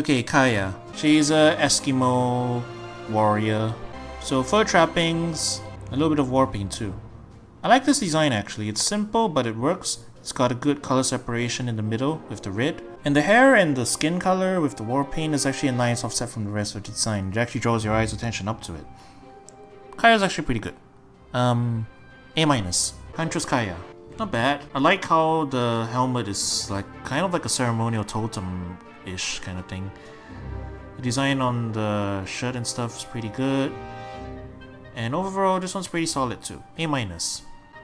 Okay, Kaya. She's a Eskimo warrior. So fur trappings, a little bit of war paint too. I like this design actually. It's simple, but it works. It's got a good color separation in the middle with the red. And the hair and the skin color with the war paint is actually a nice offset from the rest of the design. It actually draws your eyes' attention up to it. Kaya's actually pretty good. A-. Huntress Kaya. Not bad. I like how the helmet is like kind of like a ceremonial totem-ish kind of thing. The design on the shirt and stuff is pretty good. And overall, this one's pretty solid too. A-.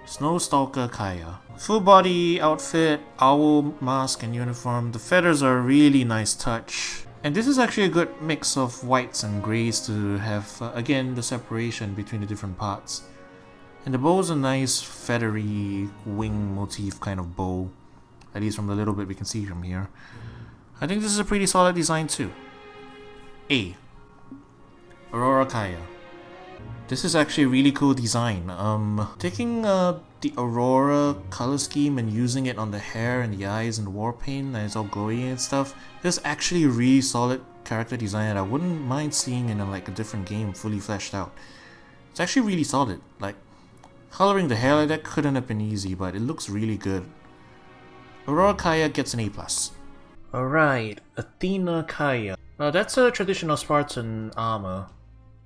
Snow Stalker Kaya. Full body outfit, owl mask and uniform. The feathers are a really nice touch. And this is actually a good mix of whites and greys to have, again, the separation between the different parts. And the bow is a nice feathery wing motif kind of bow. At least from the little bit we can see from here. I think this is a pretty solid design too. A. Aurora Kaya. This is actually a really cool design. Taking the Aurora color scheme and using it on the hair and the eyes and the war paint and it's all glowy and stuff. This is actually a really solid character design that I wouldn't mind seeing in a different game fully fleshed out. It's actually really solid. Like, coloring the hair like that couldn't have been easy, but it looks really good. Aurora Kaya gets an A+. Alright, Athena Kaya. Now that's a traditional Spartan armor.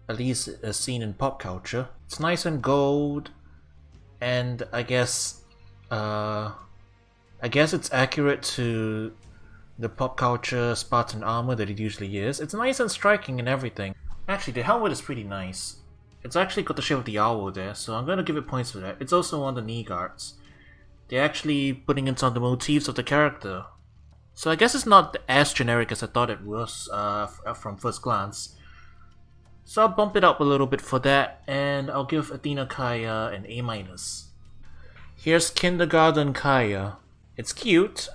At least as seen in pop culture. It's nice and gold, and I guess it's accurate to the pop culture Spartan armor that it usually is. It's nice and striking and everything. Actually, the helmet is pretty nice. It's actually got the shape of the owl there, so I'm gonna give it points for that. It's also on the knee guards. They're actually putting in some of the motifs of the character. So I guess it's not as generic as I thought it was from first glance. So I'll bump it up a little bit for that, and I'll give Athena Kaya an A-. Here's Kindergarten Kaya. It's cute.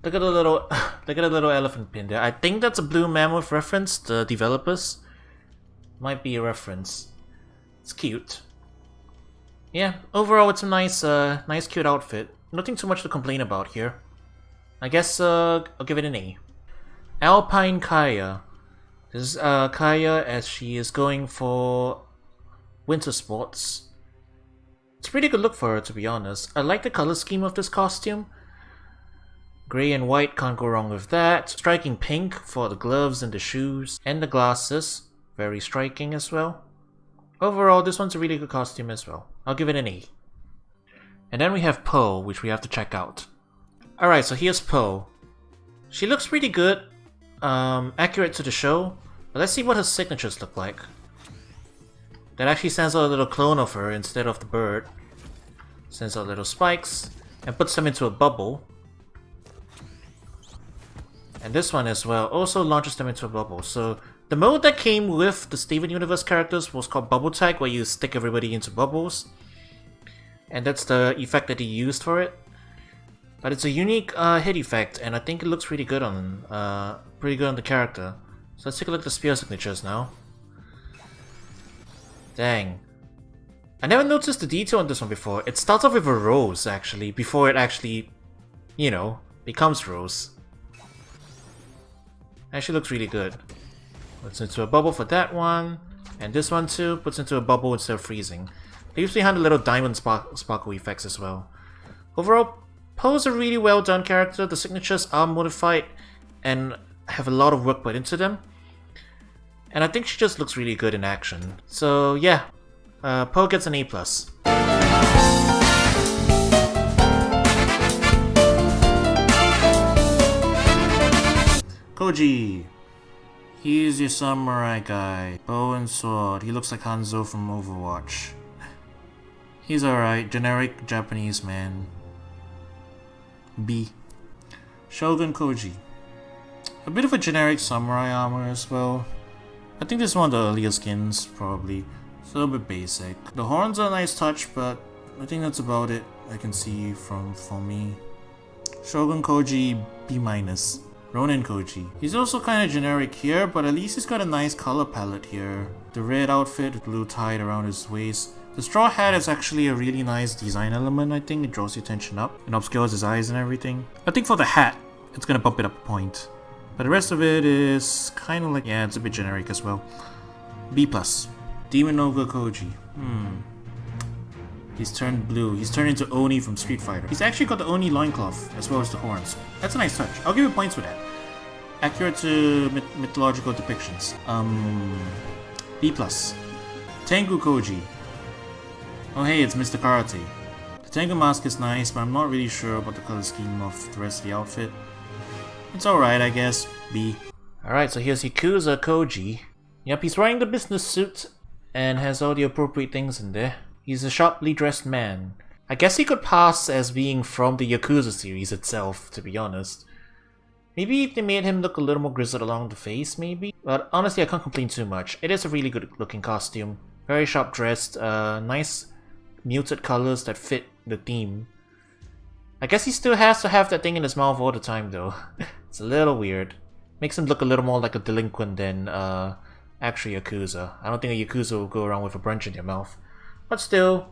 Look at the little elephant pin there. I think that's a Blue Mammoth reference, the developers. Might be a reference. It's cute. Yeah, overall it's a nice cute outfit. Nothing too much to complain about here. I guess I'll give it an A. Alpine Kaya. This is Kaya as she is going for winter sports. It's a pretty good look for her, to be honest. I like the color scheme of this costume. Grey and white, can't go wrong with that. Striking pink for the gloves and the shoes. And the glasses. Very striking as well. Overall, this one's a really good costume as well. I'll give it an A. And then we have Poe, which we have to check out. Alright, so here's Poe. She looks pretty good. Accurate to the show. But let's see what her signatures look like. That actually sends out a little clone of her instead of the bird. Sends out little spikes and puts them into a bubble. And this one as well also launches them into a bubble. So the mode that came with the Steven Universe characters was called Bubble Tag, where you stick everybody into bubbles. And that's the effect that he used for it. But it's a unique hit effect, and I think it looks pretty good on the character. So let's take a look at the spear signatures now. Dang. I never noticed the detail on this one before. It starts off with a rose, actually, before it actually, you know, becomes rose. Actually looks really good. Puts into a bubble for that one. And this one too, puts into a bubble instead of freezing. Leaves behind the little diamond sparkle effects as well. Overall, Poe's a really well done character. The signatures are modified and have a lot of work put into them. And I think she just looks really good in action. So yeah, Poe gets an A+. Koji. He's your samurai guy. Bow and sword. He looks like Hanzo from Overwatch. He's alright. Generic Japanese man. B. Shogun Koji. A bit of a generic samurai armor as well. I think this is one of the earlier skins, probably. It's a little bit basic. The horns are a nice touch, but I think that's about it I can see for me. Shogun Koji B-. Ronin Koji. He's also kind of generic here, but at least he's got a nice color palette here. The red outfit with blue tied around his waist. The straw hat is actually a really nice design element, I think. It draws your attention up and obscures his eyes and everything. I think for the hat, it's gonna bump it up a point. But the rest of it is kind of like, yeah, it's a bit generic as well. B+. Demon Ogre Koji. He's turned blue. He's turned into Oni from Street Fighter. He's actually got the Oni loincloth as well as the horns. That's a nice touch. I'll give you points for that. Accurate to mythological depictions. B+. Tengu Koji. Oh hey, it's Mr. Karate. The Tengu mask is nice, but I'm not really sure about the color scheme of the rest of the outfit. It's alright, I guess. B. Alright, so here's Yakuza Koji. Yep, he's wearing the business suit and has all the appropriate things in there. He's a sharply dressed man. I guess he could pass as being from the Yakuza series itself, to be honest. Maybe if they made him look a little more grizzled along the face, maybe? But honestly, I can't complain too much. It is a really good looking costume. Very sharp dressed, nice muted colors that fit the theme. I guess he still has to have that thing in his mouth all the time though. It's a little weird. Makes him look a little more like a delinquent than actually Yakuza. I don't think a Yakuza will go around with a brunch in their mouth. But still,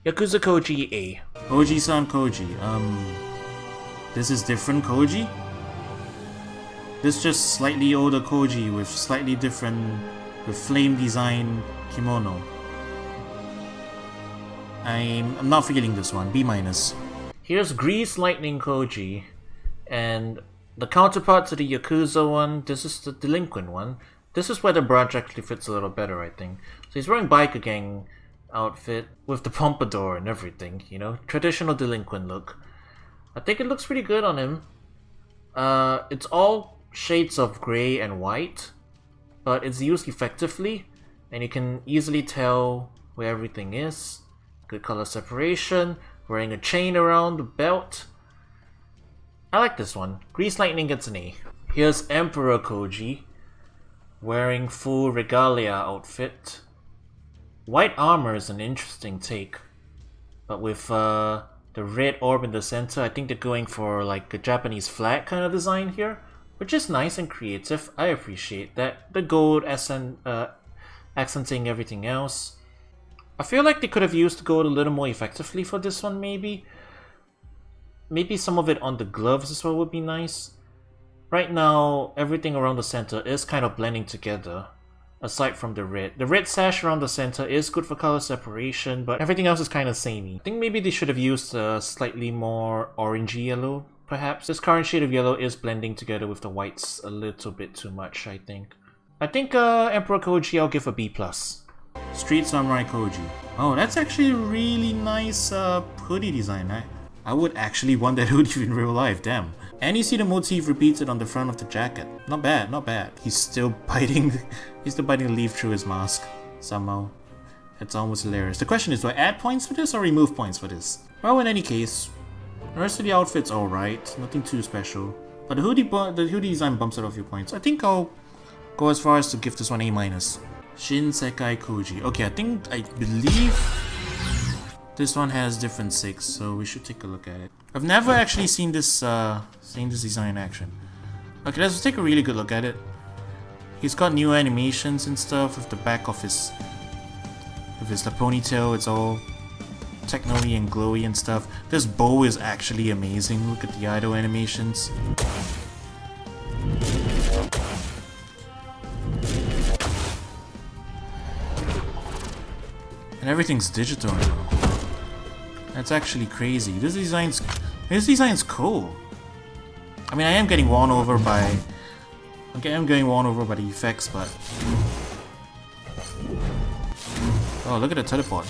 Yakuza Koji A. Koji-san Koji. This is different Koji? This is just slightly older Koji with slightly different, with flame design kimono. I'm not feeling this one. B-. Here's Grease Lightning Koji, and the counterpart to the Yakuza one, this is the delinquent one. This is where the brunch actually fits a little better, I think. So he's wearing biker gang outfit with the pompadour and everything, you know, traditional delinquent look. I think it looks pretty good on him. It's all shades of grey and white, but it's used effectively, and you can easily tell where everything is. Good color separation, wearing a chain around the belt. I like this one. Grease Lightning gets an A. Here's Emperor Koji, wearing full regalia outfit. White armor is an interesting take, but with the red orb in the center, I think they're going for like a Japanese flag kind of design here, which is nice and creative. I appreciate that. The gold accenting everything else. I feel like they could have used the gold a little more effectively for this one, maybe. Maybe some of it on the gloves as well would be nice. Right now, everything around the center is kind of blending together, aside from the red. The red sash around the center is good for color separation, but everything else is kind of samey. I think maybe they should have used a slightly more orangey yellow, perhaps. This current shade of yellow is blending together with the whites a little bit too much, I think. I think Emperor Koji, I'll give a B+. Street Samurai Koji. Oh, that's actually a really nice hoodie design. I would actually want that hoodie in real life, damn. And you see the motif repeated on the front of the jacket. Not bad, not bad. He's still biting the leaf through his mask somehow. It's almost hilarious. The question is, do I add points for this or remove points for this? Well, in any case, the rest of the outfit's alright. Nothing too special. But the hoodie design bumps it off a few points. I think I'll go as far as to give this one A-. Shin Sekai Koji. Okay, I believe this one has different 6, so we should take a look at it. I've never actually seen this design in action. Okay, let's take a really good look at it. He's got new animations and stuff with the back of his the ponytail. It's all techno-y and glowy and stuff. This bow is actually amazing. Look at the idol animations. And everything's digital now. That's actually crazy. This design's cool. I mean, I am getting won over by the effects, but oh, look at the teleport.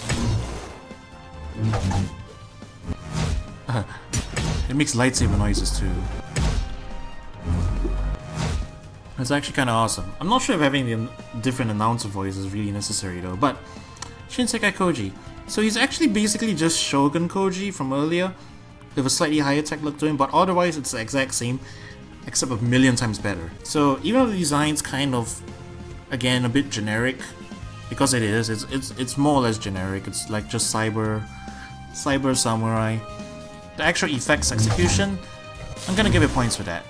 It makes lightsaber noises too. It's actually kind of awesome. I'm not sure if having the different announcer voice is really necessary though, but Shinsekai Koji. So he's actually basically just Shogun Koji from earlier, with a slightly higher tech look to him, but otherwise it's the exact same, except a million times better. So even though the design's kind of, again, a bit generic, because it is, it's more or less generic. It's like just cyber samurai. The actual effects execution, I'm gonna give it points for that.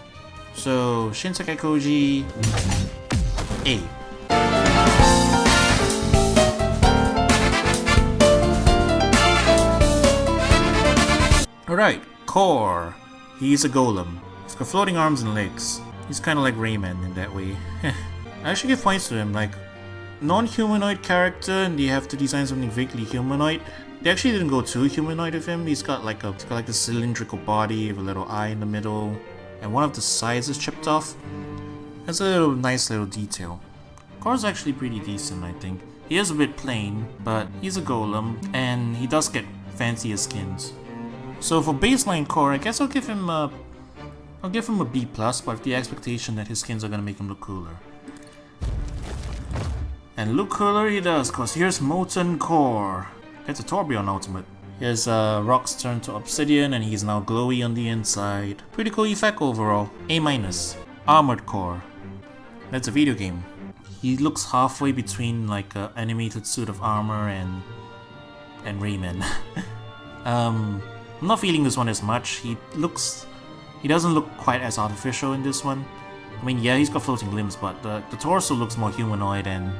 So Shinsekai Koji, A. Alright, Core. He's a golem. He's got floating arms and legs. He's kind of like Rayman in that way. I actually give points to him, like, non-humanoid character and they have to design something vaguely humanoid. They actually didn't go too humanoid with him. He's got like the cylindrical body with a little eye in the middle, and one of the sides is chipped off. That's a nice little detail. Core's actually pretty decent, I think. He is a bit plain, but he's a golem, and he does get fancier skins. So for baseline Core, I guess I'll give him a B+, but with the expectation that his skins are gonna make him look cooler. And look cooler he does, cause here's Molten Core. It's a Torbjorn ultimate. Here's Rock's turn to Obsidian, and he's now glowy on the inside. Pretty cool effect overall. A-. Armored Core. That's a video game. He looks halfway between like an animated suit of armor and Rayman. I'm not feeling this one as much. He doesn't look quite as artificial in this one. I mean, yeah, he's got floating limbs, but the torso looks more humanoid, and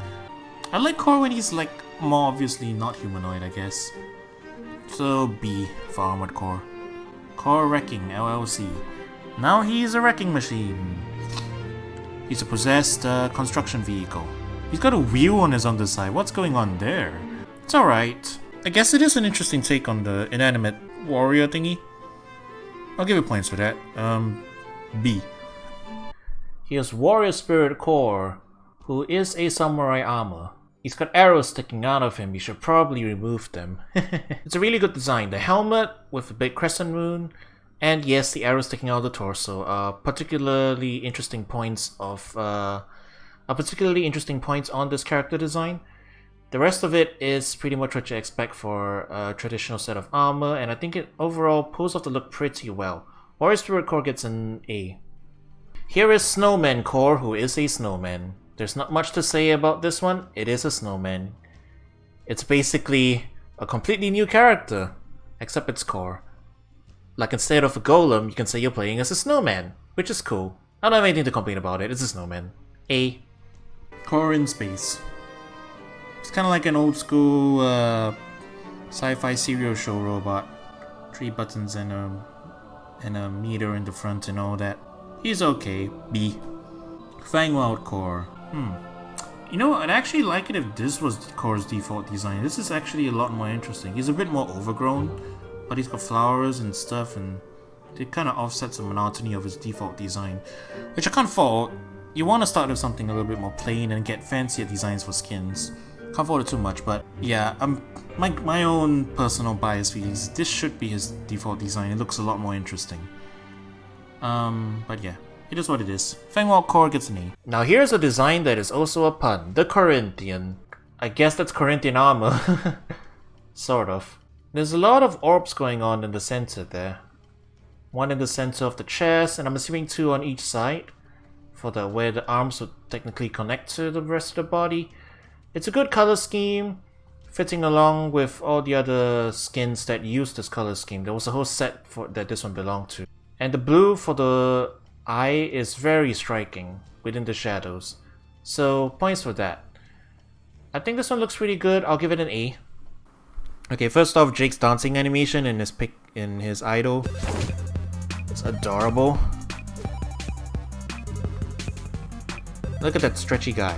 I like Core when he's like more obviously not humanoid, I guess. So B for Armored Core. Core Wrecking LLC. Now he's a wrecking machine. He's a possessed construction vehicle. He's got a wheel on his underside. What's going on there? It's alright. I guess it is an interesting take on the inanimate warrior thingy. I'll give it points for that. B. Here's Warrior Spirit Core, who is a samurai armor. He's got arrows sticking out of him. You should probably remove them. It's a really good design. The helmet with a big crescent moon, and yes, the arrows sticking out of the torso are particularly interesting points on this character design. The rest of it is pretty much what you expect for a traditional set of armor, and I think it overall pulls off the look pretty well. Warrior Spirit Core gets an A. Here is Snowman Core, who is a snowman. There's not much to say about this one. It is a snowman. It's basically a completely new character, except it's Core. Like, instead of a golem, you can say you're playing as a snowman, which is cool. I don't have anything to complain about it. It's a snowman. A. Core in space. It's kind of like an old school sci-fi serial show robot. 3 buttons and a meter in the front and all that. He's okay. B. Fangwild Core. You know, I'd actually like it if this was Core's default design. This is actually a lot more interesting. He's a bit more overgrown, but he's got flowers and stuff, and it kind of offsets the monotony of his default design, which I can't fault. You want to start with something a little bit more plain and get fancier designs for skins. Can't fault it too much, but yeah, my own personal bias feelings. This should be his default design. It looks a lot more interesting. But yeah. It is what it is. Fangwild Core gets an A. Now here's a design that is also a pun. The Corinthian. I guess that's Corinthian armor. Sort of. There's a lot of orbs going on in the center there. One in the center of the chest, and I'm assuming 2 on each side. For where the arms would technically connect to the rest of the body. It's a good color scheme, fitting along with all the other skins that use this color scheme. There was a whole set that this one belonged to. And the blue for the eye is very striking within the shadows, so points for that. I think this one looks pretty good. I'll give it an A. Okay, first off, Jake's dancing animation in his idol. It's adorable. Look at that stretchy guy.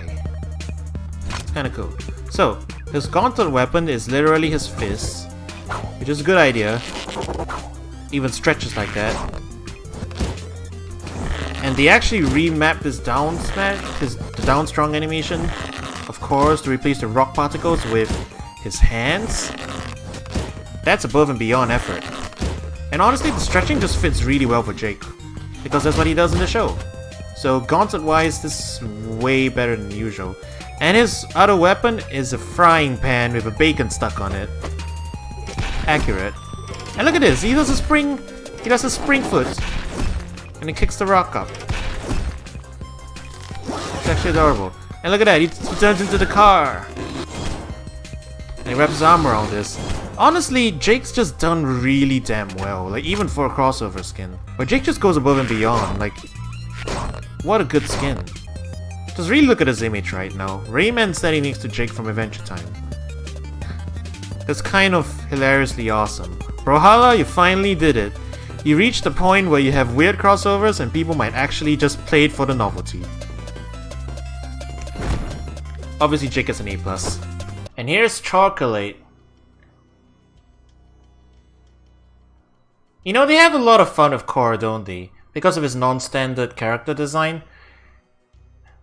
It's kind of cool. So his gauntlet weapon is literally his fist, which is a good idea. Even stretches like that. And they actually remapped this down smash, the down strong animation, of course, to replace the rock particles with his hands. That's above and beyond effort. And honestly, the stretching just fits really well for Jake, because that's what he does in the show. So gauntlet wise, this is way better than usual. And his other weapon is a frying pan with a bacon stuck on it. Accurate. And look at this, he does a spring foot. And he kicks the rock up. It's actually adorable. And look at that, he turns into the car. And he wraps his arm around this. Honestly, Jake's just done really damn well, like even for a crossover skin. But Jake just goes above and beyond, like, what a good skin. Just really look at his image right now. Rayman standing next to Jake from Adventure Time. It's kind of hilariously awesome. Brawlhalla, you finally did it. You reach the point where you have weird crossovers and people might actually just play it for the novelty. Obviously Jake is an A+. And here's Chocolate. You know, they have a lot of fun with Core, don't they? Because of his non-standard character design.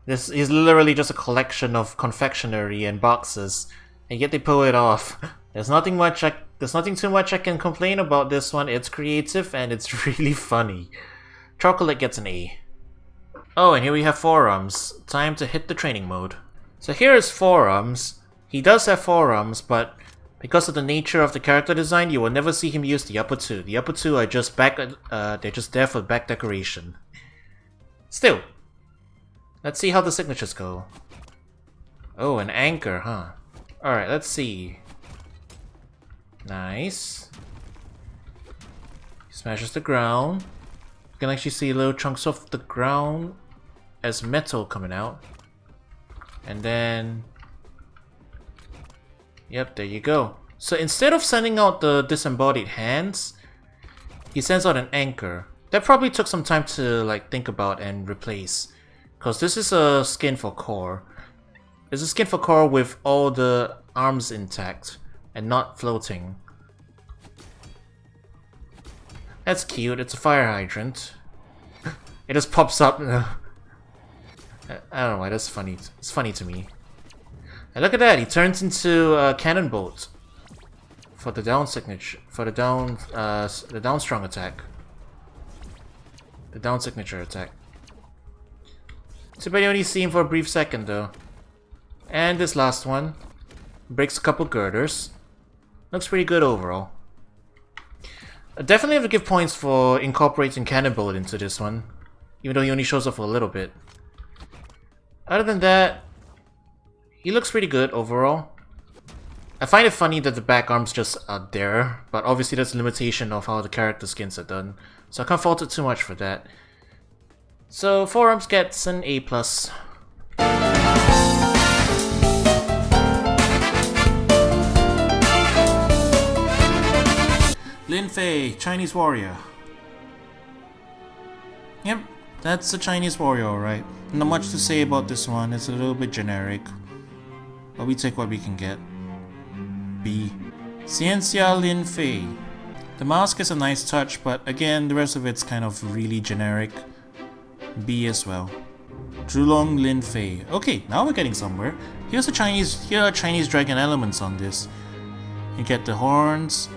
This is literally just a collection of confectionery and boxes, and yet they pull it off. There's nothing too much I can complain about this one. It's creative and it's really funny. Chocolate gets an A. Oh, and here we have forearms. Time to hit the training mode. So here is forearms. He does have forearms, but because of the nature of the character design, you will never see him use the upper two. The upper two are just they're just there for back decoration. Still, let's see how the signatures go. Oh, an anchor, huh? Alright, let's see. Nice. He smashes the ground. You can actually see little chunks of the ground as metal coming out. And then... Yep, there you go. So instead of sending out the disembodied hands, he sends out an anchor. That probably took some time to like think about and replace. Because this is a skin for Core. It's a skin for Core with all the arms intact and not floating. That's cute, it's a fire hydrant. It just pops up. I don't know why, that's funny. It's funny to me. And look at that, he turns into a cannon bolt for the down signature, for the down strong attack. The down signature attack. Too bad you only see him for a brief second though. And this last one breaks a couple girders. Looks pretty good overall. I definitely have to give points for incorporating cannon bolt into this one, even though he only shows up for a little bit. Other than that, he looks pretty good overall. I find it funny that the back arms just are there, but obviously that's a limitation of how the character skins are done, so I can't fault it too much for that. So forearms gets an A+. Lin Fei, Chinese warrior. Yep, that's a Chinese warrior, alright. Not much to say about this one, it's a little bit generic. But we take what we can get. B. Ciencia Lin Fei. The mask is a nice touch, but again, the rest of it's kind of really generic. B as well. Zhulong Lin Fei. Okay, now we're getting somewhere. Here are Chinese dragon elements on this. You get the horns,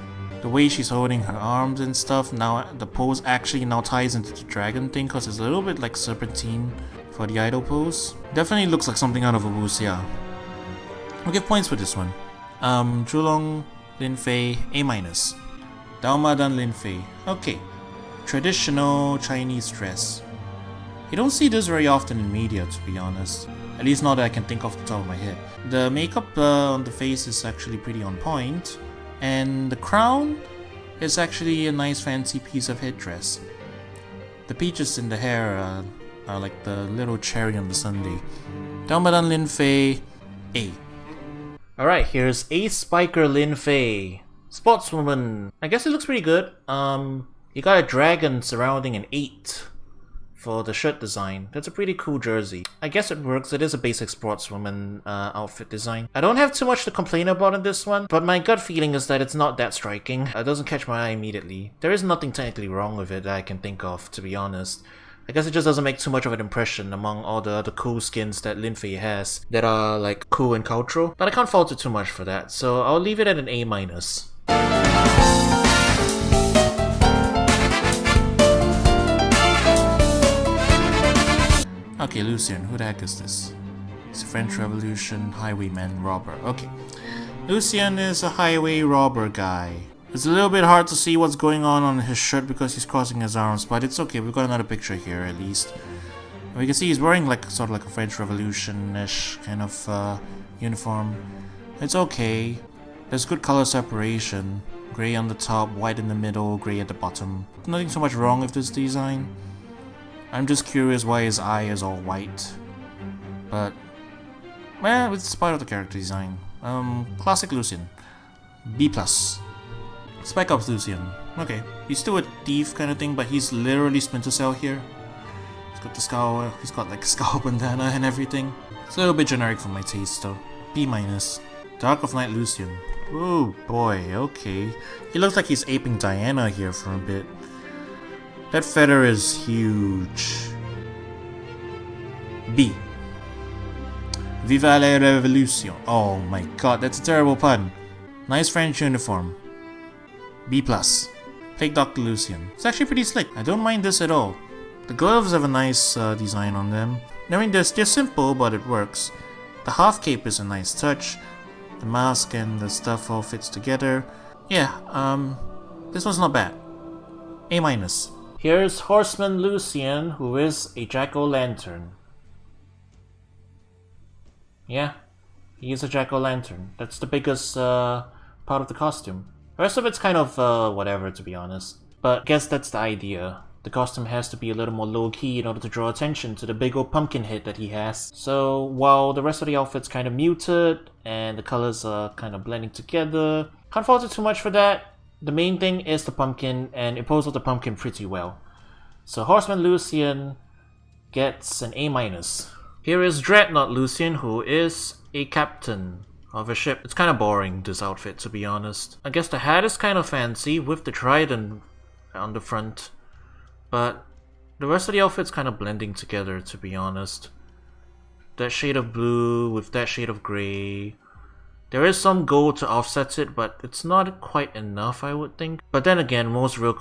the way she's holding her arms and stuff. Now the pose actually now ties into the dragon thing because it's a little bit like serpentine for the idol pose. Definitely looks like something out of a wuxia. We'll give points for this one. Zhulong Lin Fei, A-. Daomadan Lin Fei. Okay. Traditional Chinese dress. You don't see this very often in media, to be honest. At least not that I can think off the top of my head. The makeup on the face is actually pretty on point. And the crown is actually a nice fancy piece of headdress. The peaches in the hair are like the little cherry on the sundae. Daomadan Lin Fei, A. Alright, here's Ace Spiker Lin Fei. Sportswoman. I guess it looks pretty good. You got a dragon surrounding an 8 for the shirt design. That's a pretty cool jersey. I guess it works. It is a basic sportswoman outfit design. I don't have too much to complain about in this one, but my gut feeling is that it's not that striking. It doesn't catch my eye immediately. There is nothing technically wrong with it that I can think of, to be honest. I guess it just doesn't make too much of an impression among all the other cool skins that Lin Fei has that are like cool and cultural, but I can't fault it too much for that, so I'll leave it at an A-. Okay, Lucien, who the heck is this? He's a French Revolution highwayman robber. Okay. Lucien is a highway robber guy. It's a little bit hard to see what's going on his shirt because he's crossing his arms, but it's okay, we've got another picture here at least. We can see he's wearing like sort of like a French Revolution-ish kind of uniform. It's okay. There's good color separation. Grey on the top, white in the middle, grey at the bottom. Nothing so much wrong with this design. I'm just curious why his eye is all white. But, well, it's part of the character design. Classic Lucien. B+. Spec Ops Lucien. Okay, he's still a thief kind of thing, but he's literally Splinter Cell here. He's got the skull, he's got like a skull bandana and everything. It's a little bit generic for my taste though. B-. Dark of Night Lucien. Oh boy, okay. He looks like he's aping Diana here for a bit. That feather is huge. B. Viva la Revolution. Oh my god, that's a terrible pun. Nice French uniform. B+. Plague Dr. Lucien. It's actually pretty slick. I don't mind this at all. The gloves have a nice design on them. I mean, they're simple, but it works. The half cape is a nice touch. The mask and the stuff all fits together. Yeah, this one's not bad. A-. Here's Horseman Lucien, who is a jack-o'-lantern. Yeah, he is a jack-o'-lantern. That's the biggest part of the costume. The rest of it's kind of whatever, to be honest. But I guess that's the idea. The costume has to be a little more low-key in order to draw attention to the big old pumpkin head that he has. So while the rest of the outfit's kind of muted and the colors are kind of blending together, can't fault it too much for that. The main thing is the pumpkin, and it pulls off the pumpkin pretty well. So Horseman Lucien gets an A-. Here is Dreadnought Lucien, who is a captain of a ship. It's kind of boring, this outfit, to be honest. I guess the hat is kind of fancy with the trident on the front, but the rest of the outfit's kind of blending together, to be honest. That shade of blue with that shade of grey. There is some gold to offset it, but it's not quite enough, I would think. But then again, most real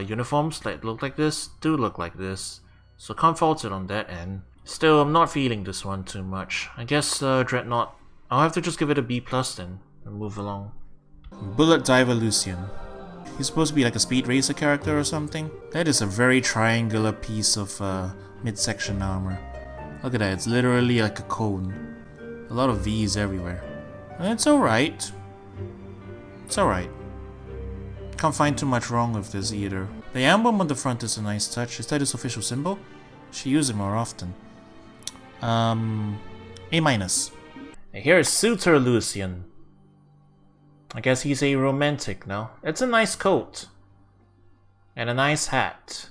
uniforms that look like this do look like this. So can't fault it on that end. Still, I'm not feeling this one too much. I guess Dreadnought, I'll have to just give it a B+ then and move along. Bullet Diver Lucien. He's supposed to be like a speed racer character or something. That is a very triangular piece of midsection armor. Look at that, it's literally like a cone. A lot of V's everywhere. And it's alright. It's alright. Can't find too much wrong with this either. The emblem on the front is a nice touch. Is that his official symbol? She use it more often. A-. And here is Suitor Lucien. I guess he's a romantic now. It's a nice coat. And a nice hat.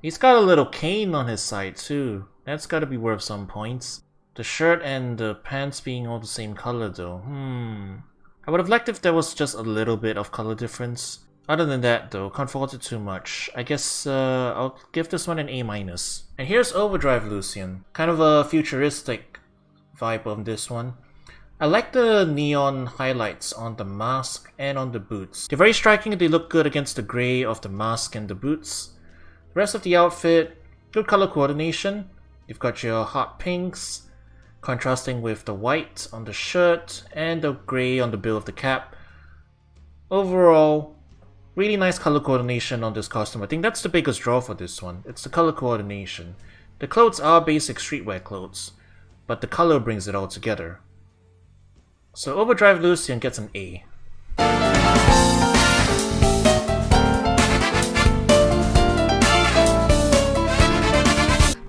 He's got a little cane on his side too. That's gotta be worth some points. The shirt and the pants being all the same color though. I would have liked if there was just a little bit of color difference. Other than that though, can't fault it too much. I guess I'll give this one an A-. And here's Overdrive Lucien. Kind of a futuristic vibe on this one. I like the neon highlights on the mask and on the boots. They're very striking and they look good against the grey of the mask and the boots. The rest of the outfit, good color coordination. You've got your hot pinks contrasting with the white on the shirt and the grey on the bill of the cap. Overall, really nice color coordination on this costume. I think that's the biggest draw for this one. It's the color coordination. The clothes are basic streetwear clothes, but the color brings it all together. So Overdrive Lucien gets an A.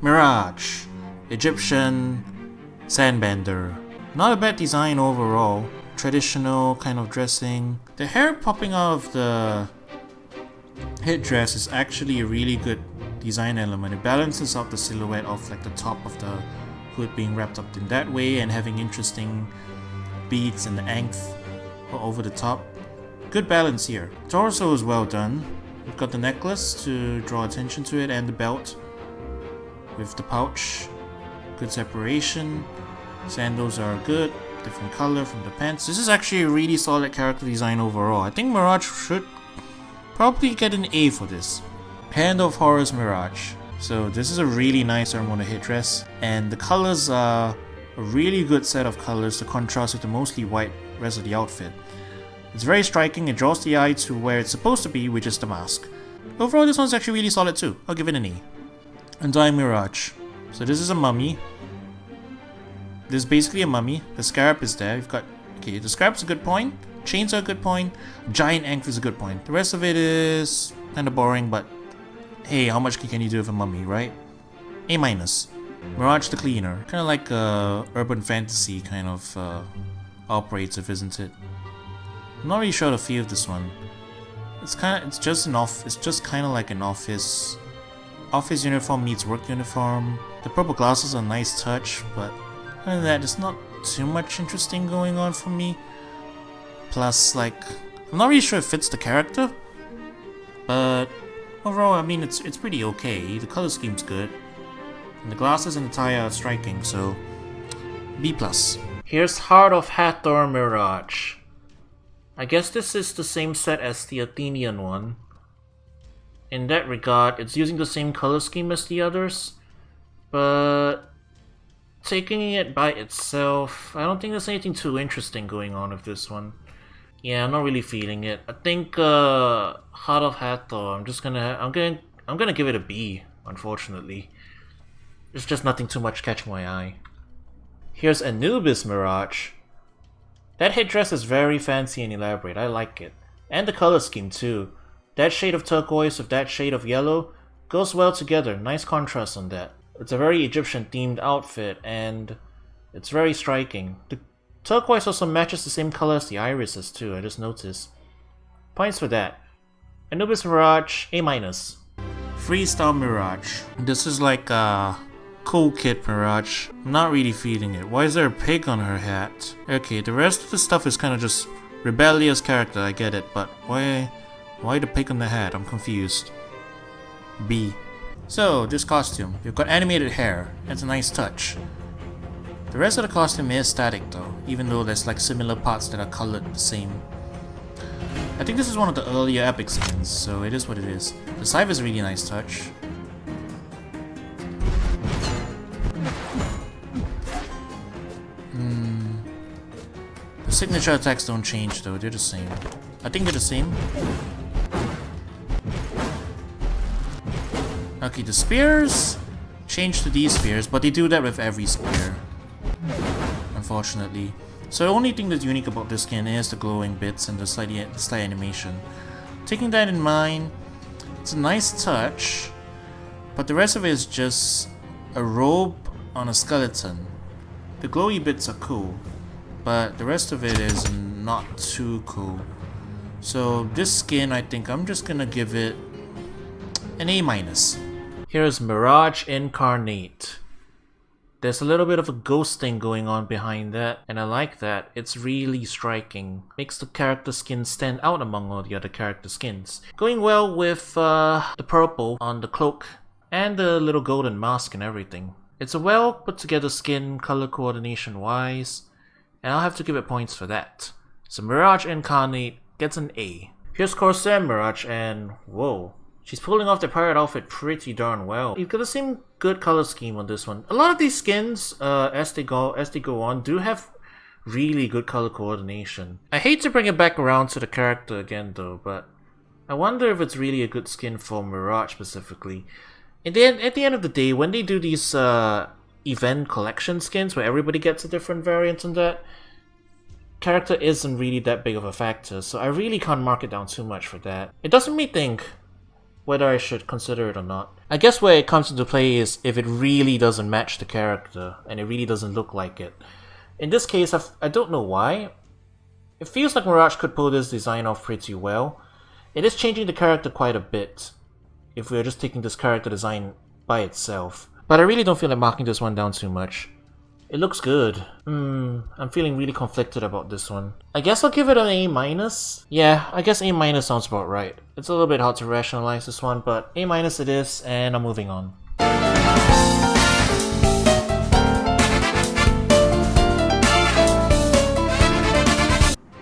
Mirage, Egyptian Sandbender. Not a bad design overall. Traditional kind of dressing. The hair popping out of the headdress is actually a really good design element. It balances out the silhouette of like the top of the hood being wrapped up in that way and having interesting beads and the angst over the top. Good balance here. Torso is well done. We've got the necklace to draw attention to it and the belt with the pouch. Good separation. Sandals are good. Different color from the pants. This is actually a really solid character design overall. I think Mirage should probably get an A for this. Hand of Horrors Mirage. So this is a really nice arm on the headdress, and the colors are a really good set of colors to contrast with the mostly white rest of the outfit. It's very striking, it draws the eye to where it's supposed to be, which is the mask. Overall, this one's actually really solid too. I'll give it an A. Undying Mirage. So this is a mummy. This is basically a mummy. The scarab is there. You've got, okay, the scarab's a good point. Chains are a good point. Giant ankh is a good point. The rest of it is kind of boring, but hey, how much can you do with a mummy, right? A-. Mirage the Cleaner. Kind of like urban fantasy kind of operative, isn't it? I'm not really sure the feel of this one. It's just kind of like an office uniform meets work uniform. The purple glasses are a nice touch, but other than that, there's not too much interesting going on for me. Plus, like, I'm not really sure it fits the character, but overall, I mean, it's pretty okay. The color scheme's good, and the glasses and the tie are striking, so B+. Here's Heart of Hathor Mirage. I guess this is the same set as the Athenian one. In that regard, it's using the same color scheme as the others, but taking it by itself, I don't think there's anything too interesting going on with this one. Yeah, I'm not really feeling it. I think Heart of Hathor, I'm gonna give it a B, unfortunately. There's just nothing too much catching my eye. Here's Anubis Mirage. That headdress is very fancy and elaborate, I like it. And the color scheme too. That shade of turquoise with that shade of yellow goes well together, nice contrast on that. It's a very Egyptian themed outfit and it's very striking. The turquoise also matches the same color as the irises too, I just noticed. Points for that. Anubis Mirage, A-. Freestyle Mirage. This is like a cool kid Mirage. I'm not really feeling it. Why is there a pig on her hat? Okay, the rest of the stuff is kind of just rebellious character, I get it, but why the pig on the hat? I'm confused. B. So, this costume. You've got animated hair. It's a nice touch. The rest of the costume is static though, even though there's like similar parts that are colored the same. I think this is one of the earlier epic skins, so it is what it is. The scythe is a really nice touch. The signature attacks don't change though, they're the same. I think they're the same. Okay, the spears change to these spears, but they do that with every spear, unfortunately. So the only thing that's unique about this skin is the glowing bits and the slight animation. Taking that in mind, it's a nice touch, but the rest of it is just a robe on a skeleton. The glowy bits are cool, but the rest of it is not too cool. So this skin, I think I'm just gonna give it an A-. Here's Mirage Incarnate. There's a little bit of a ghost thing going on behind that, and I like that. It's really striking. Makes the character skin stand out among all the other character skins. Going well with the purple on the cloak and the little golden mask and everything. It's a well put together skin, color coordination wise, and I'll have to give it points for that. So Mirage Incarnate gets an A. Here's Corsair Mirage, and whoa. She's pulling off the pirate outfit pretty darn well. You've got the same good color scheme on this one. A lot of these skins, as they go on, do have really good color coordination. I hate to bring it back around to the character again though, but I wonder if it's really a good skin for Mirage specifically. And then at the end of the day, when they do these event collection skins where everybody gets a different variant on that, character isn't really that big of a factor, so I really can't mark it down too much for that. It doesn't make me think whether I should consider it or not. I guess where it comes into play is if it really doesn't match the character and it really doesn't look like it. In this case, I don't know why. It feels like Mirage could pull this design off pretty well. It is changing the character quite a bit if we're just taking this character design by itself. But I really don't feel like marking this one down too much. It looks good. I'm feeling really conflicted about this one. I guess I'll give it an A-. Yeah, I guess A- sounds about right. It's a little bit hard to rationalize this one, but A- it is, and I'm moving on.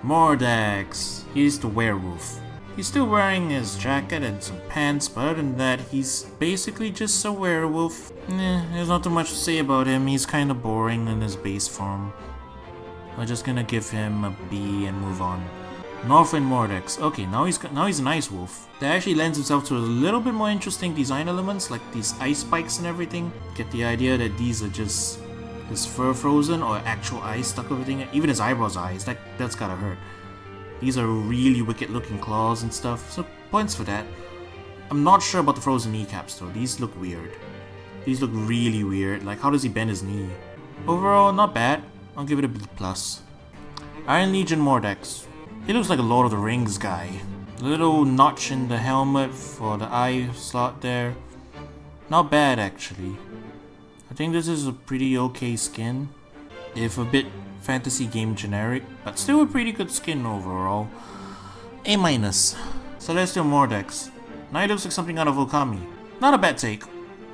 Mordex. He's the werewolf. He's still wearing his jacket and some pants, but other than that, he's basically just a werewolf. There's not too much to say about him. He's kind of boring in his base form. I'm just gonna give him a B and move on. Northwind Mordex. Okay, now he's an ice wolf. That actually lends itself to a little bit more interesting design elements, like these ice spikes and everything. Get the idea that these are just his fur frozen or actual ice stuck over everything. Even his eyebrows are ice. That's gotta hurt. These are really wicked looking claws and stuff, so points for that. I'm not sure about the frozen kneecaps though. These look weird. These look really weird. Like, how does he bend his knee? Overall, not bad. I'll give it a B+. Iron Legion Mordex. He looks like a Lord of the Rings guy. Little notch in the helmet for the eye slot there. Not bad actually. I think this is a pretty okay skin. If a bit fantasy game generic, but still a pretty good skin overall. A-. Celestial Mordex. Now he looks like something out of Okami. Not a bad take.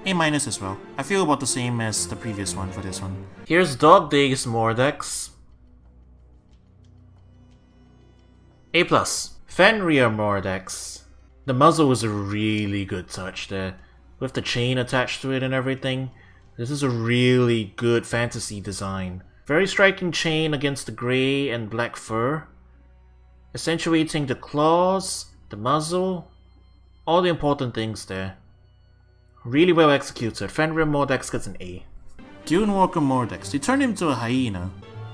A- as well. I feel about the same as the previous one for this one. Here's Dog Days Mordex. A+. Fenrir Mordex. The muzzle was a really good touch there. With the chain attached to it and everything. This is a really good fantasy design. Very striking chain against the grey and black fur. Accentuating the claws, the muzzle, all the important things there. Really well executed. Fenrir Mordex gets an A. Dune Walker Mordex. They turned him into a hyena.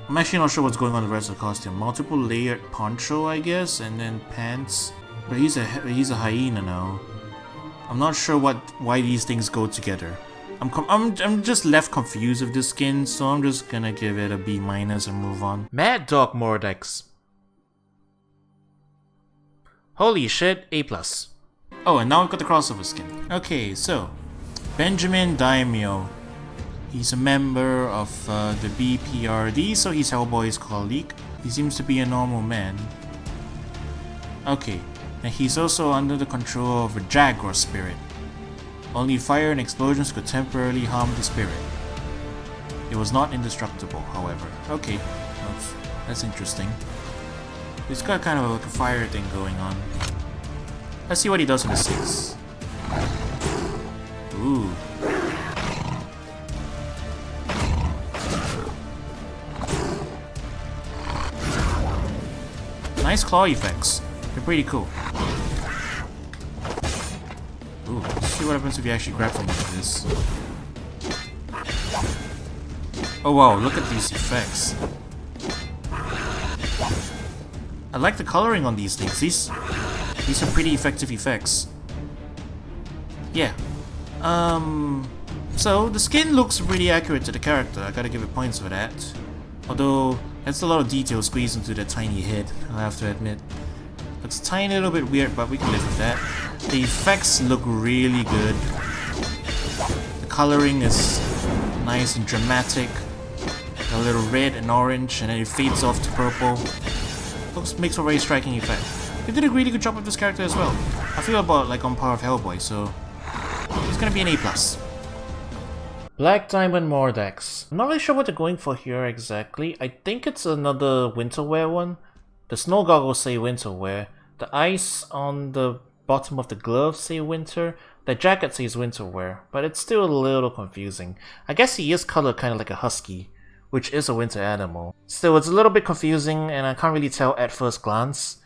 I'm actually not sure what's going on with the rest of the costume. Multiple layered poncho, I guess, and then pants. But he's a hyena now. I'm not sure why these things go together. I'm just left confused with this skin, so I'm just gonna give it a B- and move on. Mad Dog Mordex. Holy shit, A+. Oh, and now we've got the crossover skin. Okay, so Benjamin Daimyo. He's a member of the BPRD, so he's Hellboy's colleague. He seems to be a normal man. Okay, and he's also under the control of a Jaguar spirit. Only fire and explosions could temporarily harm the spirit. It was not indestructible, however. Okay, that's interesting. He's got kind of like a fire thing going on. Let's see what he does in the 6. Ooh. Nice claw effects. They're pretty cool. Ooh, let's see what happens if you actually grab something like this. Oh wow, look at these effects. I like the coloring on these things. These are pretty effective effects. Yeah. So the skin looks pretty accurate to the character. I gotta give it points for that. Although that's a lot of detail squeezed into that tiny head, I'll have to admit. Looks a tiny little bit weird, but we can live with that. The effects look really good. The coloring is nice and dramatic. A little red and orange, and then it fades off to purple. Makes a very striking effect. They did a really good job with this character as well. I feel about like on par with Hellboy, so it's gonna be an A+. Black Diamond Mordex. I'm not really sure what they're going for here exactly. I think it's another winter wear one. The snow goggles say winter wear. The ice on the bottom of the gloves say winter. The jacket says winter wear, but it's still a little confusing. I guess he is colored kind of like a husky, which is a winter animal. Still, it's a little bit confusing and I can't really tell at first glance.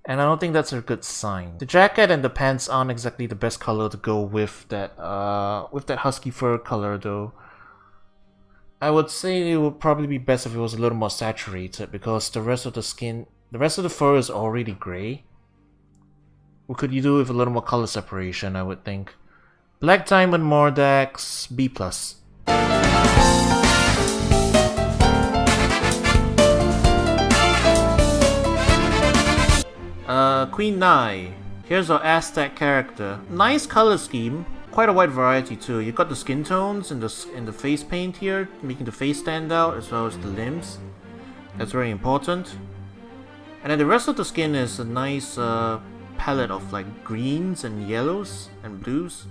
And I don't think that's a good sign. The jacket and the pants aren't exactly the best color to go with that husky fur color though. I would say it would probably be best if it was a little more saturated because the rest of the fur is already grey. What could you do with a little more color separation, I would think. Black Diamond Mordex, B+. Queen Nai. Here's our Aztec character. Nice color scheme. Quite a wide variety too. You've got the skin tones and the face paint here, making the face stand out as well as the limbs. That's very important. And then the rest of the skin is a nice palette of like greens and yellows and blues.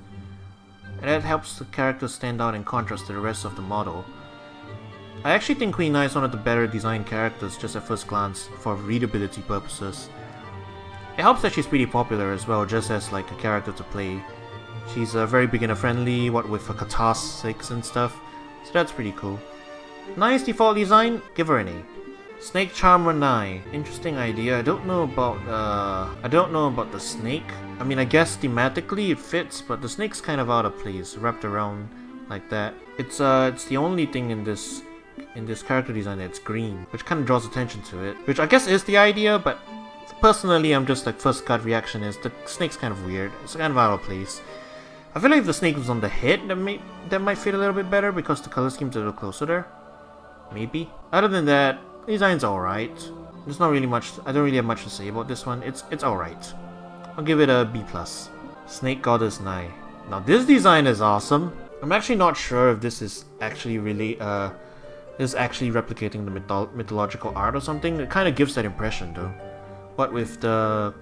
And that helps the character stand out in contrast to the rest of the model. I actually think Queen Nai is one of the better designed characters just at first glance for readability purposes. It helps that she's pretty popular as well, just as like a character to play. She's very beginner friendly, what with her katana 6 and stuff, so that's pretty cool. Nice default design, give her an A. Snake Charmer Nai, interesting idea. I don't know about the snake. I mean, I guess thematically it fits, but the snake's kind of out of place, wrapped around like that. It's the only thing in this character design that's green, which kind of draws attention to it. Which I guess is the idea, but personally, I'm just like first gut reaction is the snake's kind of weird. It's kind of out of place. I feel like if the snake was on the head, that might fit a little bit better because the color scheme's a little closer there. Maybe. Other than that, design's alright. There's not really much. I don't really have much to say about this one. It's alright. I'll give it a B+. Snake Goddess Nai. Now this design is awesome. I'm actually not sure if this is actually really replicating the mythological art or something. It kind of gives that impression though. What with the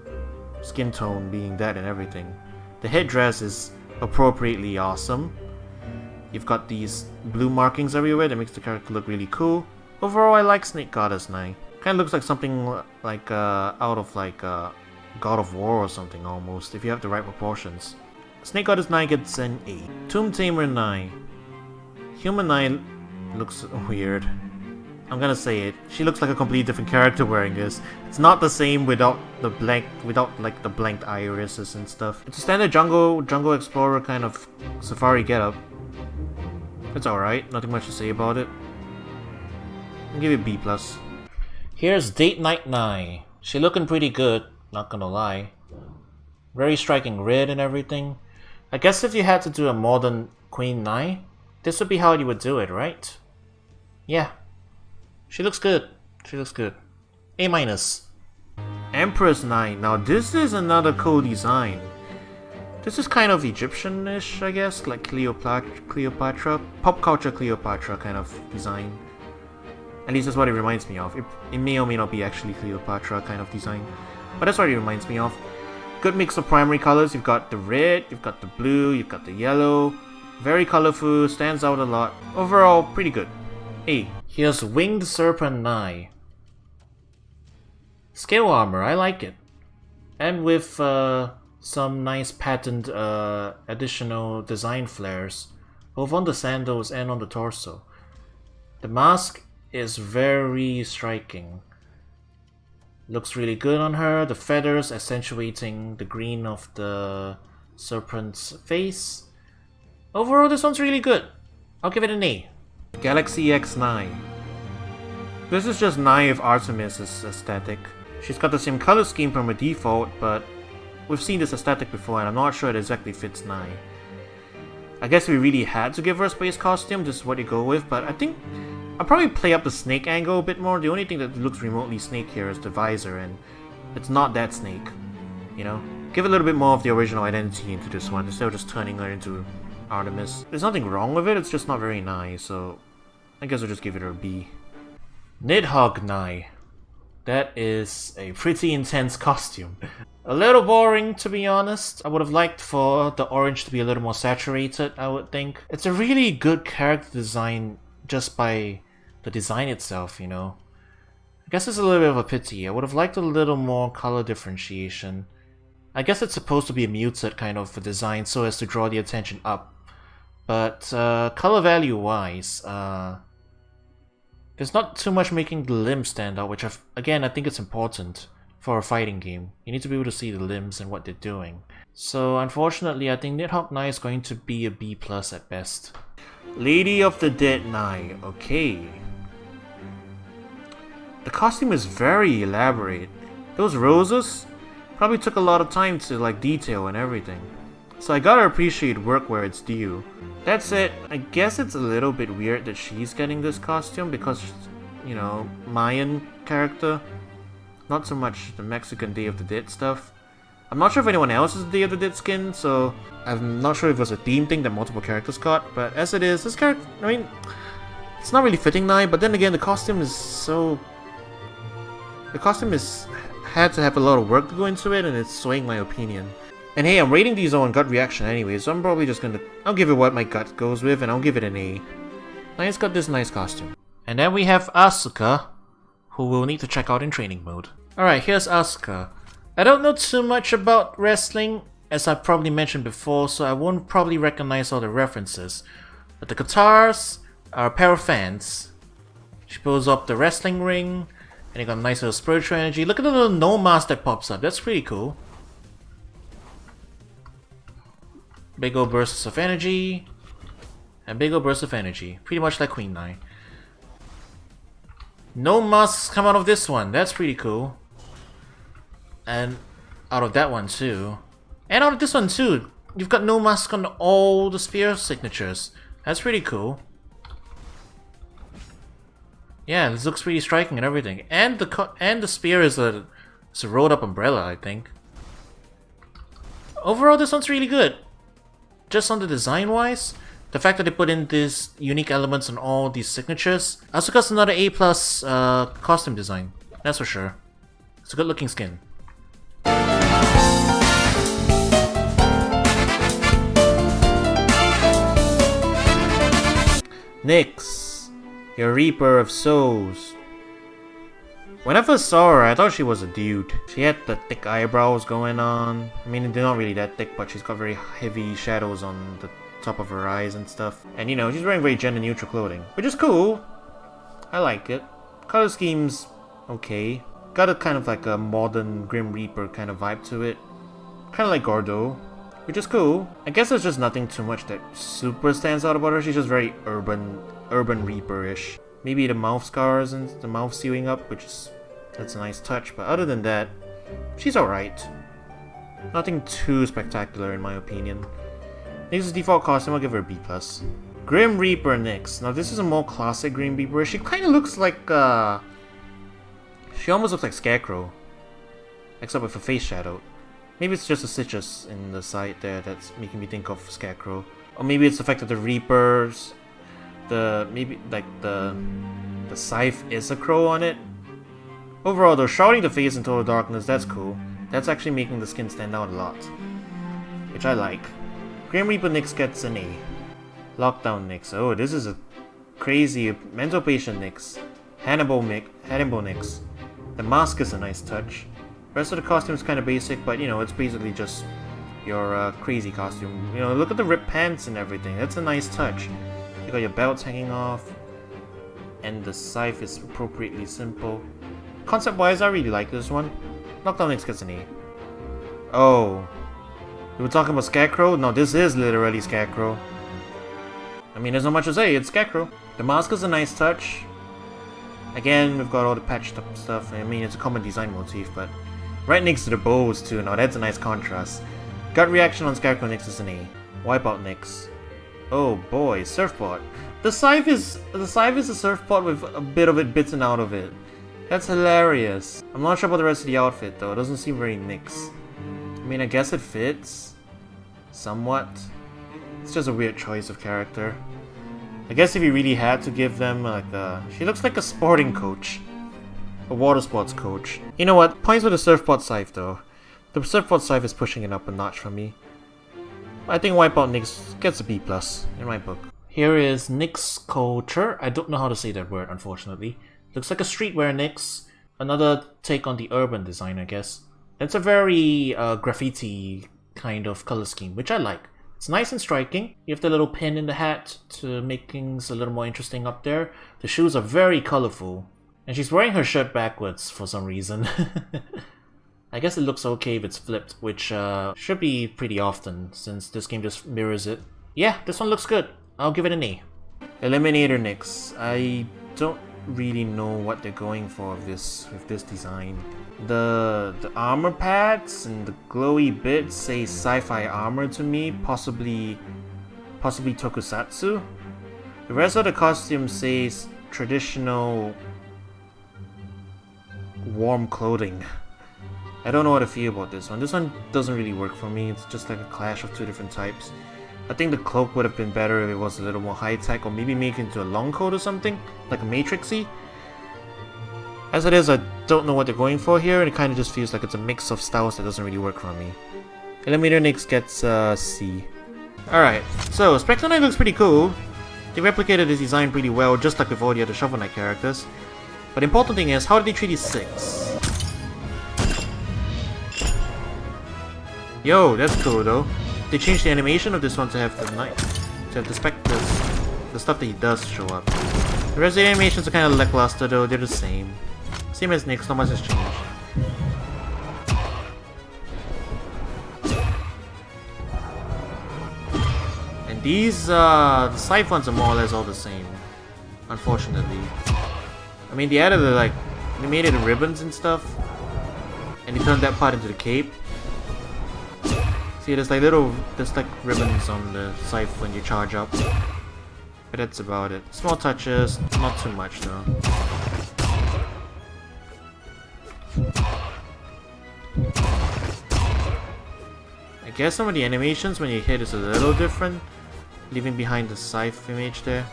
skin tone being that and everything. The headdress is appropriately awesome. You've got these blue markings everywhere that makes the character look really cool. Overall, I like Snake Goddess Nai. Kind of looks like something like out of like God of War or something almost, if you have the right proportions. Snake Goddess Nai gets an A. Tomb Tamer Nai. Human Nai looks weird. I'm gonna say it. She looks like a completely different character wearing this. It's not the same without the like the blanked irises and stuff. It's a standard jungle explorer kind of safari getup. It's alright, nothing much to say about it. I'll give it B+. Here's Date Night Nai. She looking pretty good, not gonna lie. Very striking red and everything. I guess if you had to do a modern Queen Nai, this would be how you would do it, right? Yeah. She looks good. She looks good. A-. Empress Nai. Now this is another cool design. This is kind of Egyptian-ish, I guess, like Cleopatra, pop culture Cleopatra kind of design. At least that's what it reminds me of. It may or may not be actually Cleopatra kind of design, but that's what it reminds me of. Good mix of primary colors. You've got the red, you've got the blue, you've got the yellow. Very colorful, stands out a lot. Overall, pretty good. A. Here's Winged Serpent Nai. Scale armor, I like it. And with some nice patterned additional design flares, both on the sandals and on the torso. The mask is very striking. Looks really good on her. The feathers accentuating the green of the serpent's face. Overall, this one's really good. I'll give it an A. Galaxy X9. This is just Nai of Artemis' aesthetic. She's got the same color scheme from her default, but we've seen this aesthetic before and I'm not sure it exactly fits Nai. I guess we really had to give her a space costume, this is what you go with, but I think I'll probably play up the snake angle a bit more. The only thing that looks remotely snake here is the visor, and it's not that snake, you know? Give a little bit more of the original identity into this one instead of just turning her into Artemis. There's nothing wrong with it, it's just not very nice, so I guess I'll just give it a B. Nidhogg Nai. That is a pretty intense costume. A little boring, to be honest. I would have liked for the orange to be a little more saturated, I would think. It's a really good character design just by the design itself, you know. I guess it's a little bit of a pity. I would have liked a little more color differentiation. I guess it's supposed to be a muted kind of a design so as to draw the attention up. But color value wise, there's not too much making the limbs stand out, which again I think it's important for a fighting game. You need to be able to see the limbs and what they're doing. So unfortunately, I think Nidhogg Nai is going to be a B+ at best. Lady of the Dead Nai. Okay. The costume is very elaborate. Those roses probably took a lot of time to like detail and everything. So I gotta appreciate work where it's due. That said, I guess it's a little bit weird that she's getting this costume because, you know, Mayan character. Not so much the Mexican Day of the Dead stuff. I'm not sure if anyone else is Day of the Dead skin, so I'm not sure if it was a theme thing that multiple characters got, but as it is, this character, I mean, it's not really fitting Nai, but then again, the costume is so... The costume had to have a lot of work to go into it, and it's swaying my opinion. And hey, I'm rating these on gut reaction anyway, so I'm probably just gonna... I'll give it what my gut goes with, and I'll give it an A. Nai's got this nice costume. And then we have Asuka, who we'll need to check out in training mode. Alright, here's Asuka. I don't know too much about wrestling, as I probably mentioned before, so I won't probably recognize all the references. But the guitars are a pair of fans. She pulls up the wrestling ring, and you got a nice little spiritual energy. Look at the little no mask that pops up, that's pretty cool. Big ol' bursts of energy, and big ol' bursts of energy. Pretty much like Queen Nai. No masks come out of this one, that's pretty cool. And out of that one too. And out of this one too. You've got no mask on all the spear signatures. That's pretty cool. Yeah, this looks pretty striking and everything. And the spear is a rolled up umbrella, I think. Overall, this one's really good. Just on the design wise, the fact that they put in these unique elements on all these signatures. Also got another A+ costume design. That's for sure. It's a good looking skin. Nyx, your Reaper of Souls. When I first saw her, I thought she was a dude. She had the thick eyebrows going on. I mean, they're not really that thick, but she's got very heavy shadows on the top of her eyes and stuff. And you know, she's wearing very gender neutral clothing, which is cool. I like it. Color scheme's okay. Got a kind of like a modern Grim Reaper kind of vibe to it. Kind of like Gordo, which is cool. I guess there's just nothing too much that super stands out about her. She's just very urban Reaper-ish. Maybe the mouth scars and the mouth sewing up, that's a nice touch. But other than that, she's alright. Nothing too spectacular in my opinion. Nyx's default costume, I'll give her a B+. Grim Reaper Nyx. Now this is a more classic Grim Reaper. She kind of looks like she almost looks like Scarecrow, except with a face shadow. Maybe it's just the stitches in the side there that's making me think of Scarecrow. Or maybe it's the fact that the Reapers, maybe like the scythe is a crow on it. Overall though, shrouding the face in total darkness, that's cool. That's actually making the skin stand out a lot, which I like. Grim Reaper Nyx gets an A. Lockdown Nyx. Oh, this is a crazy mental patient Nyx. Hannibal Nyx. The mask is a nice touch. Rest of the costume is kind of basic, but you know, it's basically just your crazy costume. You know, look at the ripped pants and everything. That's a nice touch. You got your belts hanging off, and the scythe is appropriately simple. Concept-wise, I really like this one. Lockdown Nyx gets an A. Oh, we were talking about Scarecrow? No, this is literally Scarecrow. I mean, there's not much to say. It's Scarecrow. The mask is a nice touch. Again, we've got all the patched up stuff. I mean, it's a common design motif, but right next to the bows too. Now that's a nice contrast. Gut reaction on Scarecrow Nyx is an A. Wipeout Nyx. Oh boy, surfboard. The scythe is a surfboard with a bit of it bitten out of it. That's hilarious. I'm not sure about the rest of the outfit though. It doesn't seem very Nyx. I mean, I guess it fits somewhat. It's just a weird choice of character. I guess if you really had to give them like she looks like a sporting coach. A water sports coach. You know what? Points for the surfboard scythe though. The surfboard scythe is pushing it up a notch for me. I think Wipeout Nyx gets a B+ in my book. Here is Nyx culture. I don't know how to say that word, unfortunately. Looks like a streetwear Nyx. Another take on the urban design, I guess. It's a very graffiti kind of color scheme, which I like. It's nice and striking. You have the little pin in the hat to make things a little more interesting up there. The shoes are very colorful. And she's wearing her shirt backwards for some reason. I guess it looks okay if it's flipped, which should be pretty often since this game just mirrors it. Yeah, this one looks good. I'll give it an A. Eliminator Nyx. I don't really know what they're going for with this design. The armor pads and the glowy bits say sci-fi armor to me, possibly tokusatsu. The rest of the costume says traditional warm clothing. I don't know what to feel about this one. This one doesn't really work for me. It's just like a clash of two different types. I think the cloak would have been better if it was a little more high-tech, or maybe make it into a long coat or something, like a Matrixy. As it is, I don't know what they're going for here, and it kind of just feels like it's a mix of styles that doesn't really work for me. Eliminator Nyx gets C. Alright, so Spectre Knight looks pretty cool. They replicated his design pretty well, just like with all the other Shovel Knight characters. But the important thing is, how did they treat his 6? Yo, that's cool though. They changed the animation of this one to have the knight, to have the stuff that he does show up. The rest of the animations are kind of lackluster though, they're the same. Same as Nyx, not much has changed. And these, the scythe ones are more or less all the same, unfortunately. I mean, they added they made it in ribbons and stuff, and they turned that part into the cape. See, there's like ribbons on the scythe when you charge up. but that's about it. Small touches, not too much though. I guess some of the animations when you hit is a little different, leaving behind the scythe image there.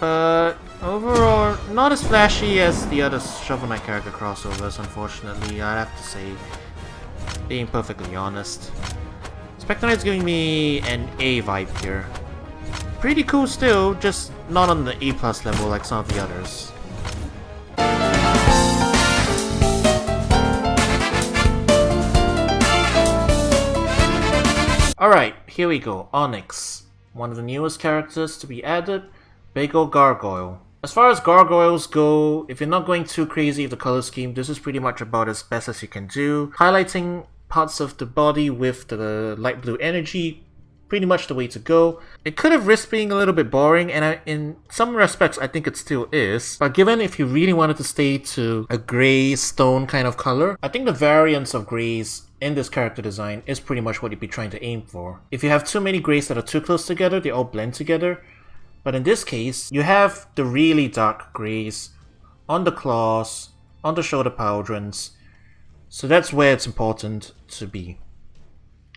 But overall, not as flashy as the other Shovel Knight character crossovers, unfortunately, I have to say, being perfectly honest. Spectre Knight's giving me an A vibe here. Pretty cool still, just not on the A+ level like some of the others. Alright, here we go, Onyx. One of the newest characters to be added. Big ol' gargoyle. As far as gargoyles go, if you're not going too crazy with the color scheme, this is pretty much about as best as you can do. Highlighting parts of the body with the light blue energy, pretty much the way to go. It could have risked being a little bit boring, and in some respects I think it still is. But given if you really wanted to stay to a grey stone kind of color, I think the variance of greys in this character design is pretty much what you'd be trying to aim for. If you have too many greys that are too close together, they all blend together. But in this case, you have the really dark greys on the claws, on the shoulder pauldrons, so that's where it's important to be.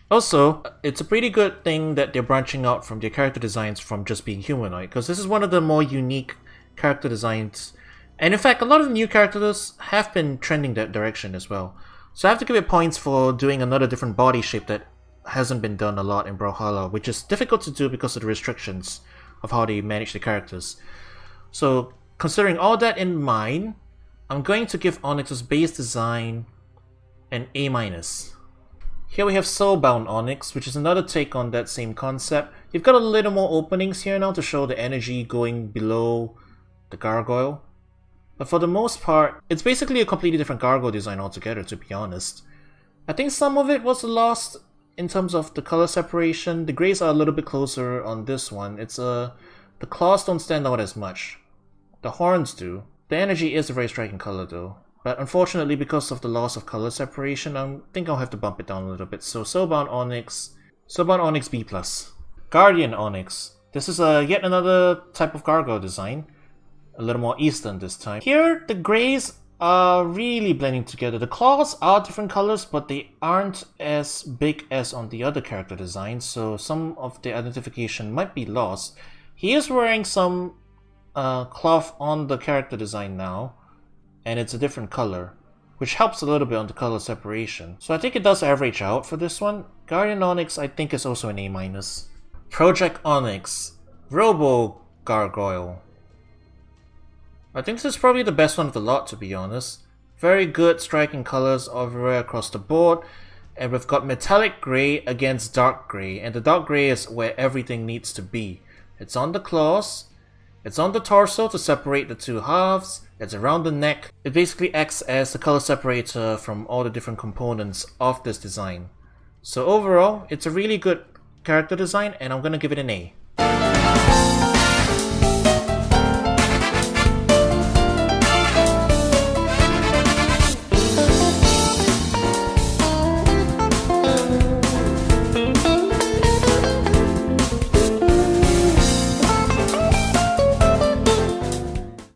Also, it's a pretty good thing that they're branching out from their character designs from just being humanoid, because this is one of the more unique character designs. And in fact, a lot of the new characters have been trending that direction as well. So I have to give it points for doing another different body shape that hasn't been done a lot in Brawlhalla, which is difficult to do because of the restrictions of how they manage the characters. So considering all that in mind, I'm going to give Onyx's base design an A-. Here we have Soulbound Onyx, which is another take on that same concept. You've got a little more openings here now to show the energy going below the gargoyle. But for the most part, it's basically a completely different gargoyle design altogether, to be honest. I think some of it was lost in terms of the color separation. The greys are a little bit closer on this one. The claws don't stand out as much. The horns do. The energy is a very striking color though. But unfortunately, because of the loss of color separation, I think I'll have to bump it down a little bit. So Soulbound Onyx B+. Guardian Onyx. This is yet another type of gargoyle design. A little more eastern this time. Here, the greys are really blending together. The claws are different colors, but they aren't as big as on the other character designs, so some of the identification might be lost. He is wearing some cloth on the character design now, and it's a different color, which helps a little bit on the color separation. So I think it does average out for this one. Guardian Onyx I think is also an A-. Project Onyx. Robo Gargoyle. I think this is probably the best one of the lot, to be honest. Very good striking colors everywhere across the board. And we've got metallic grey against dark grey. And the dark grey is where everything needs to be. It's on the claws. It's on the torso to separate the two halves. It's around the neck. It basically acts as the color separator from all the different components of this design. So overall, it's a really good character design and I'm gonna give it an A.